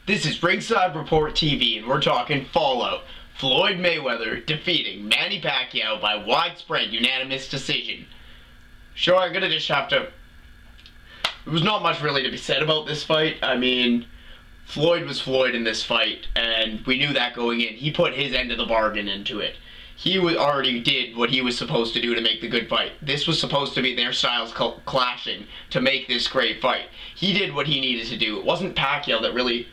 This is Ringside Report TV, and we're talking Fallout. Floyd Mayweather defeating Manny Pacquiao by widespread unanimous decision. Sure, I'm gonna just have to... There was not much really to be said about this fight. I mean, Floyd was Floyd in this fight, and we knew that going in. He put his end of the bargain into it. He already did what he was supposed to do to make the good fight. This was supposed to be their styles clashing to make this great fight. He did what he needed to do. It wasn't Pacquiao that really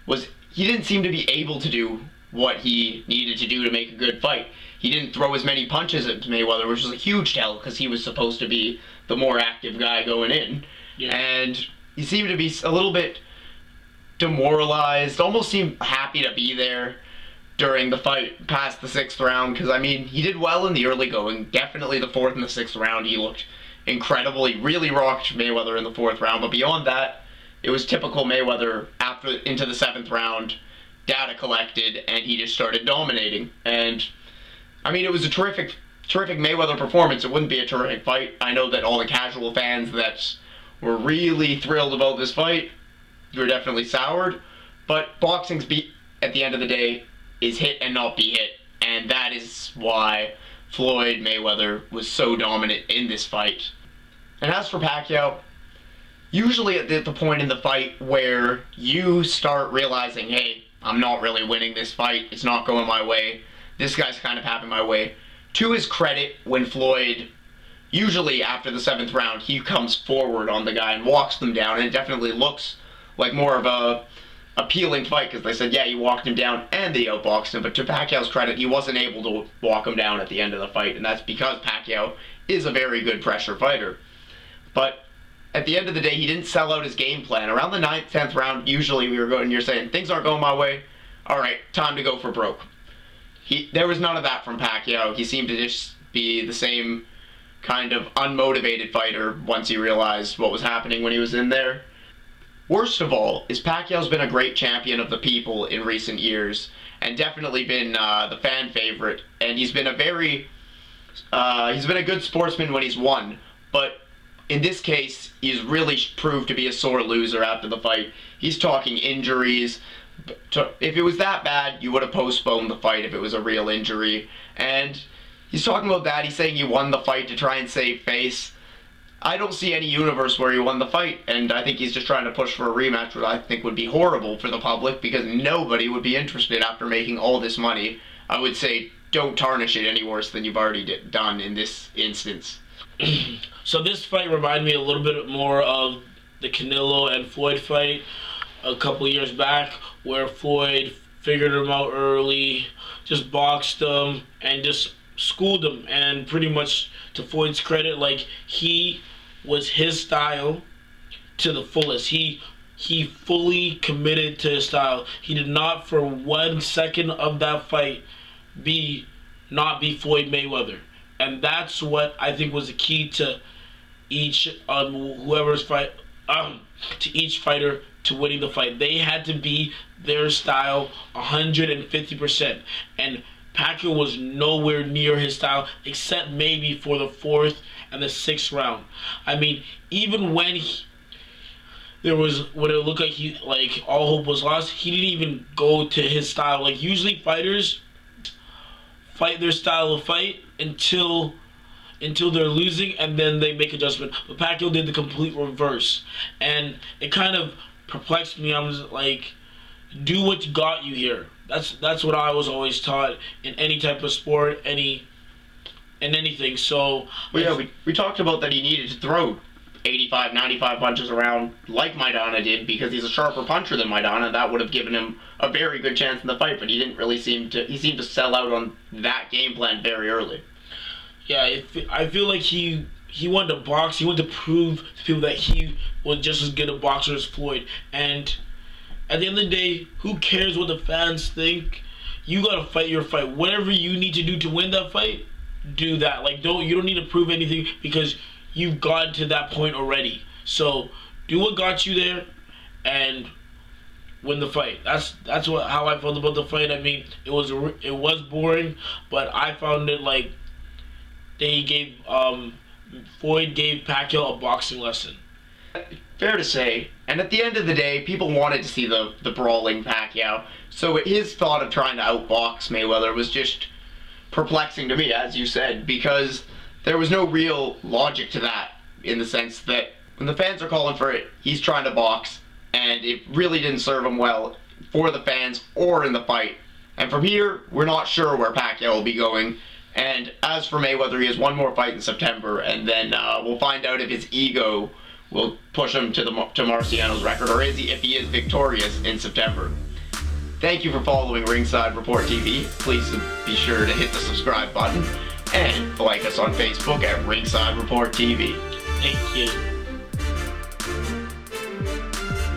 was... He didn't seem to be able to do what he needed to do to make a good fight. He didn't throw as many punches at Mayweather, which was a huge tell because he was supposed to be the more active guy going in. Yeah. And he seemed to be a little bit demoralized, almost seemed happy to be there during the fight past the 6th round, because I mean, he did well in the early going. Definitely the 4th and the 6th round he looked incredible. He really rocked Mayweather in the 4th round, but beyond that, it was typical Mayweather into the 7th round, data collected, and he just started dominating. And I mean, it was a terrific Mayweather performance. It wouldn't be a terrific fight. I know that all the casual fans that were really thrilled about this fight were definitely soured, but boxing's at the end of the day is hit and not be hit, and that is why Floyd Mayweather was so dominant in this fight. And as for Pacquiao, usually at the point in the fight where you start realizing, hey, I'm not really winning this fight, it's not going my way, this guy's kind of having my way. To his credit, when Floyd, usually after the 7th round, he comes forward on the guy and walks them down, and it definitely looks like more of a appealing fight, because they said, yeah, he walked him down and they outboxed him, but to Pacquiao's credit, he wasn't able to walk him down at the end of the fight, and that's because Pacquiao is a very good pressure fighter. But at the end of the day, he didn't sell out his game plan. Around the 9th, 10th round, usually you're saying, things aren't going my way, alright, time to go for broke. There was none of that from Pacquiao. He seemed to just be the same kind of unmotivated fighter once he realized what was happening when he was in there. Worst of all is Pacquiao's been a great champion of the people in recent years, and definitely been the fan favorite, and he's been a good sportsman when he's won, but in this case, he's really proved to be a sore loser after the fight. He's talking injuries. If it was that bad, you would have postponed the fight if it was a real injury. And he's talking about that. He's saying he won the fight to try and save face. I don't see any universe where he won the fight, and I think he's just trying to push for a rematch, which I think would be horrible for the public, because nobody would be interested after making all this money. I would say don't tarnish it any worse than you've already done in this instance. So this fight reminded me a little bit more of the Canelo and Floyd fight a couple years back, where Floyd figured him out early, just boxed him, and just schooled him. And pretty much, to Floyd's credit, like, he was his style to the fullest. He fully committed to his style. He did not for 1 second of that fight not be Floyd Mayweather. And that's what I think was the key to each each fighter to winning the fight. They had to be their style 150%. And Pacquiao was nowhere near his style, except maybe for the 4th and the 6th round. I mean, even when it looked like all hope was lost, he didn't even go to his style. Like, usually fighters fight their style of fight until they're losing, and then they make adjustment. But Pacquiao did the complete reverse, and it kind of perplexed me. I was like, do what got you here. That's what I was always taught in any type of sport, in anything. So, well, yeah, we talked about that he needed to throw 85, 95 punches around like Maidana did, because he's a sharper puncher than Maidana. That would have given him a very good chance in the fight, but he didn't really seemed to sell out on that game plan very early. Yeah, I feel like he wanted to box. He wanted to prove to people that he was just as good a boxer as Floyd. And at the end of the day, who cares what the fans think? You gotta fight your fight. Whatever you need to do to win that fight, do that. Like, you don't need to prove anything, because you've gotten to that point already. So do what got you there and win the fight. That's how I felt about the fight. I mean, it was boring, but I found it like Floyd gave Pacquiao a boxing lesson. Fair to say. And at the end of the day, people wanted to see the brawling Pacquiao. So his thought of trying to outbox Mayweather was just perplexing to me, as you said, because there was no real logic to that, in the sense that when the fans are calling for it, he's trying to box, and it really didn't serve him well for the fans or in the fight. And from here, we're not sure where Pacquiao will be going. And as for Mayweather, he has one more fight in September, and then we'll find out if his ego will push him to Marciano's record, or if he is victorious in September. Thank you for following Ringside Report TV. Please be sure to hit the subscribe button and like us on Facebook at Ringside Report TV. Thank you.